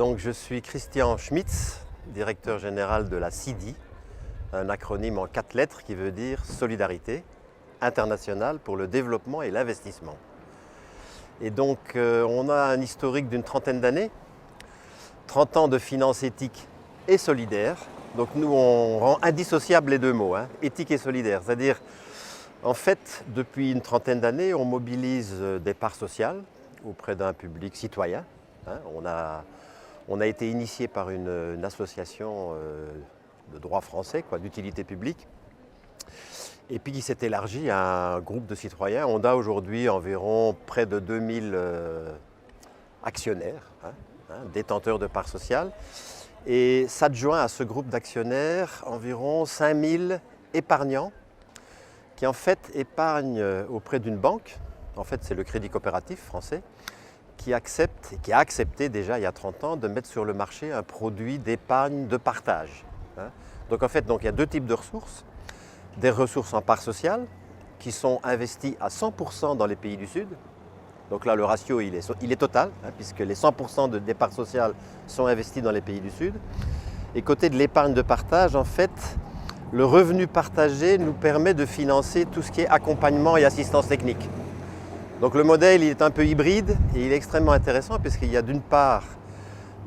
Donc je suis Christian Schmitz, directeur général de la CIDI, un acronyme en 4 lettres qui veut dire Solidarité internationale pour le développement et l'investissement. Et donc on a un historique d'une trentaine d'années, 30 ans de finances éthiques et solidaires. Donc nous on rend indissociables les deux mots, éthique et solidaire. C'est-à-dire, en fait, depuis une trentaine d'années, on mobilise des parts sociales auprès d'un public citoyen. On a été initié par une association de droit français, d'utilité publique, et puis qui s'est élargi à un groupe de citoyens. On a aujourd'hui environ près de 2000 actionnaires, détenteurs de parts sociales, et s'adjoint à ce groupe d'actionnaires environ 5000 épargnants qui en fait épargnent auprès d'une banque. En fait, c'est le Crédit Coopératif français qui a accepté déjà il y a 30 ans de mettre sur le marché un produit d'épargne de partage. Donc en fait, il y a deux types de ressources. Des ressources en parts sociales qui sont investies à 100% dans les pays du Sud. Donc là, le ratio il est total, puisque les 100% des parts sociales sont investies dans les pays du Sud. Et côté de l'épargne de partage, en fait, le revenu partagé nous permet de financer tout ce qui est accompagnement et assistance technique. Donc le modèle il est un peu hybride et il est extrêmement intéressant puisqu'il y a d'une part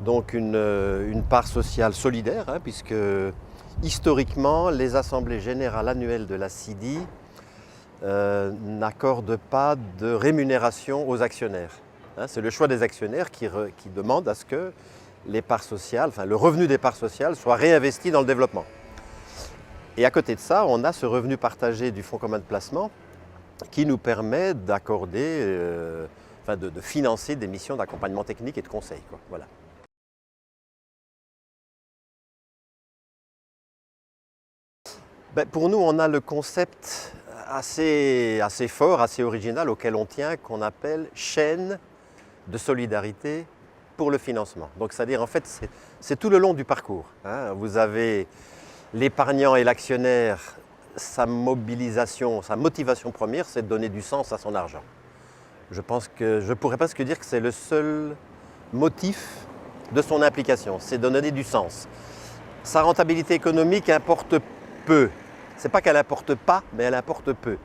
donc une part sociale solidaire, puisque historiquement les assemblées générales annuelles de la CIDI n'accordent pas de rémunération aux actionnaires. C'est le choix des actionnaires qui demande à ce que les parts sociales, le revenu des parts sociales soit réinvesti dans le développement. Et à côté de ça, on a ce revenu partagé du fonds commun de placement qui nous permet d'accorder, de financer des missions d'accompagnement technique et de conseil. Voilà. Pour nous, on a le concept assez fort, assez original auquel on tient, qu'on appelle chaîne de solidarité pour le financement. Donc c'est-à-dire en fait, c'est tout le long du parcours. Vous avez l'épargnant et l'actionnaire. Sa mobilisation, sa motivation première, c'est de donner du sens à son argent. Je pourrais presque dire que c'est le seul motif de son implication, c'est de donner du sens. Sa rentabilité économique importe peu. Ce n'est pas qu'elle importe pas, mais elle importe peu.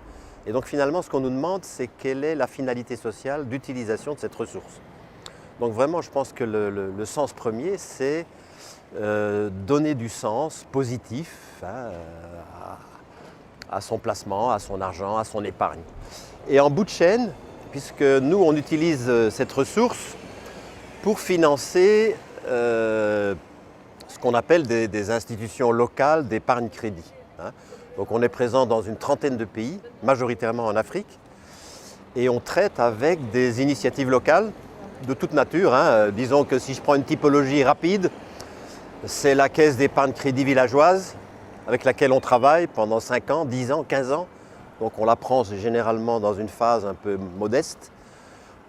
Et donc finalement, ce qu'on nous demande, c'est quelle est la finalité sociale d'utilisation de cette ressource. Donc vraiment, je pense que le sens premier, c'est donner du sens positif à son placement, à son argent, à son épargne. Et en bout de chaîne, puisque nous, on utilise cette ressource pour financer ce qu'on appelle des institutions locales d'épargne-crédit. Donc on est présent dans une trentaine de pays, majoritairement en Afrique, et on traite avec des initiatives locales de toute nature. Disons que si je prends une typologie rapide, c'est la caisse d'épargne-crédit villageoise, avec laquelle on travaille pendant 5 ans, 10 ans, 15 ans. Donc on la prend généralement dans une phase un peu modeste.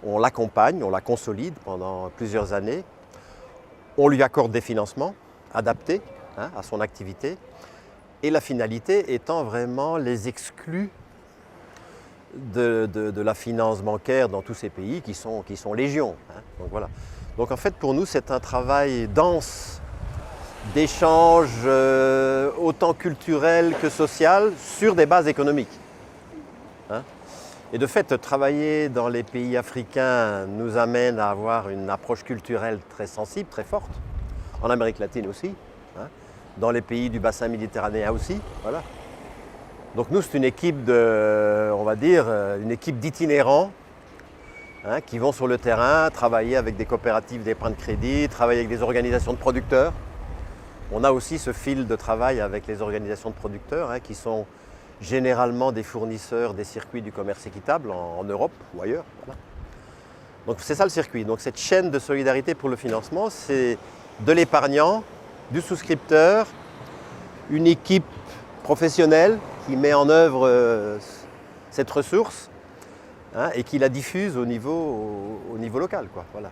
On l'accompagne, on la consolide pendant plusieurs années. On lui accorde des financements adaptés à son activité. Et la finalité étant vraiment les exclus de la finance bancaire dans tous ces pays qui sont légion. Donc voilà. Donc en fait pour nous c'est un travail dense d'échanges autant culturels que sociaux sur des bases économiques. Et de fait, travailler dans les pays africains nous amène à avoir une approche culturelle très sensible, très forte, en Amérique latine aussi, dans les pays du bassin méditerranéen aussi. Voilà. Donc nous, c'est une équipe une équipe d'itinérants qui vont sur le terrain, travailler avec des coopératives d'épargne de crédit, travailler avec des organisations de producteurs. On a aussi ce fil de travail avec les organisations de producteurs qui sont généralement des fournisseurs des circuits du commerce équitable en Europe ou ailleurs. Voilà. Donc c'est ça le circuit. Donc cette chaîne de solidarité pour le financement, c'est de l'épargnant, du souscripteur, une équipe professionnelle qui met en œuvre cette ressource et qui la diffuse au niveau local. Voilà.